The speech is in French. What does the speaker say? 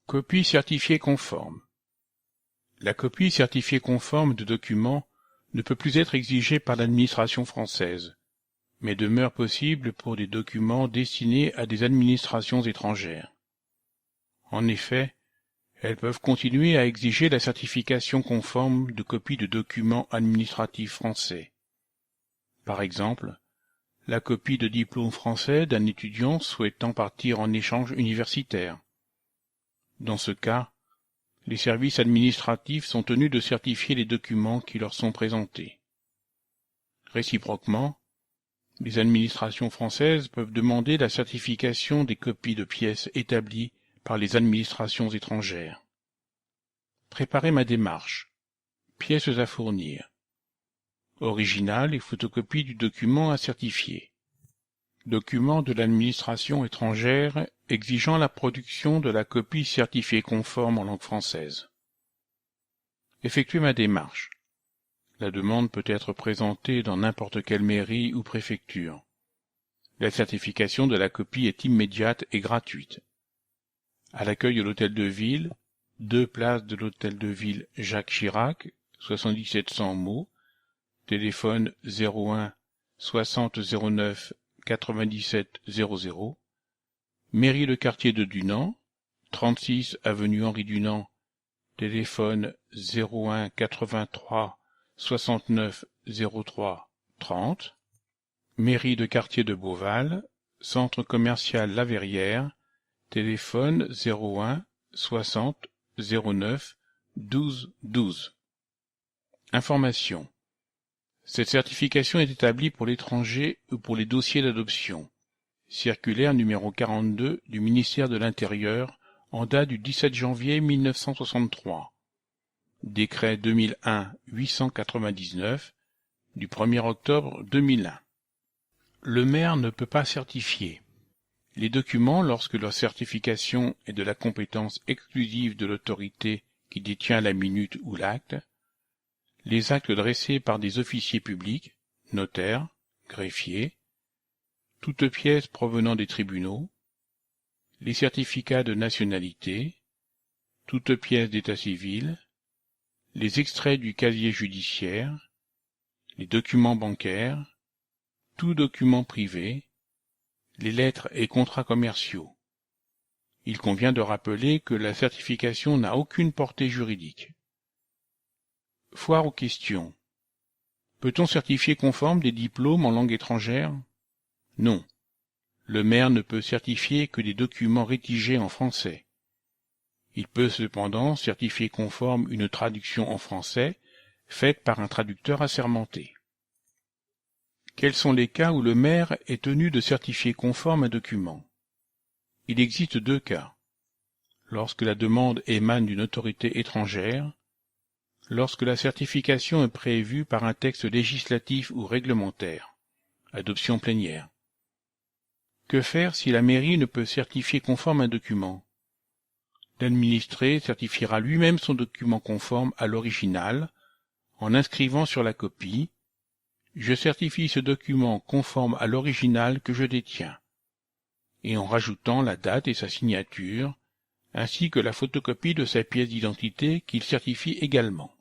Copie certifiée conforme. La copie certifiée conforme de documents ne peut plus être exigée par l'administration française, mais demeure possible pour des documents destinés à des administrations étrangères. En effet, elles peuvent continuer à exiger la certification conforme de copies de documents administratifs français. Par exemple, la copie de diplôme français d'un étudiant souhaitant partir en échange universitaire. Dans ce cas, les services administratifs sont tenus de certifier les documents qui leur sont présentés. Réciproquement, les administrations françaises peuvent demander la certification des copies de pièces établies par les administrations étrangères. Préparer ma démarche. Pièces à fournir. Original et photocopie du document à certifier. Document de l'administration étrangère exigeant la production de la copie certifiée conforme en langue française. Effectuer ma démarche. La demande peut être présentée dans n'importe quelle mairie ou préfecture. La certification de la copie est immédiate et gratuite. À l'accueil de l'Hôtel de Ville, 2 place de l'Hôtel de Ville Jacques Chirac, 7700 Meaux, téléphone 01 60 09 97 00, mairie de quartier de Dunant, 36 avenue Henri Dunant, téléphone 01 83 69 03 30, mairie de quartier de Beauval, centre commercial La Verrière, téléphone 01 60 09 12 12. Information. Cette certification est établie pour l'étranger ou pour les dossiers d'adoption. Circulaire numéro 42 du ministère de l'Intérieur en date du 17 janvier 1963. Décret 2001-899 du 1er octobre 2001. Le maire ne peut pas certifier. Les documents, lorsque leur certification est de la compétence exclusive de l'autorité qui détient la minute ou l'acte, les actes dressés par des officiers publics, notaires, greffiers, toutes pièces provenant des tribunaux, les certificats de nationalité, toutes pièces d'état civil, les extraits du casier judiciaire, les documents bancaires, tout document privé, les lettres et contrats commerciaux. Il convient de rappeler que la certification n'a aucune portée juridique. Foire aux questions. Peut-on certifier conforme des diplômes en langue étrangère? Non. Le maire ne peut certifier que des documents rédigés en français. Il peut cependant certifier conforme une traduction en français faite par un traducteur assermenté. Quels sont les cas où le maire est tenu de certifier conforme un document? Il existe 2 cas. Lorsque la demande émane d'une autorité étrangère, lorsque la certification est prévue par un texte législatif ou réglementaire, adoption plénière. Que faire si la mairie ne peut certifier conforme un document? L'administré certifiera lui-même son document conforme à l'original en inscrivant sur la copie « Je certifie ce document conforme à l'original que je détiens » et en rajoutant la date et sa signature, ainsi que la photocopie de sa pièce d'identité qu'il certifie également.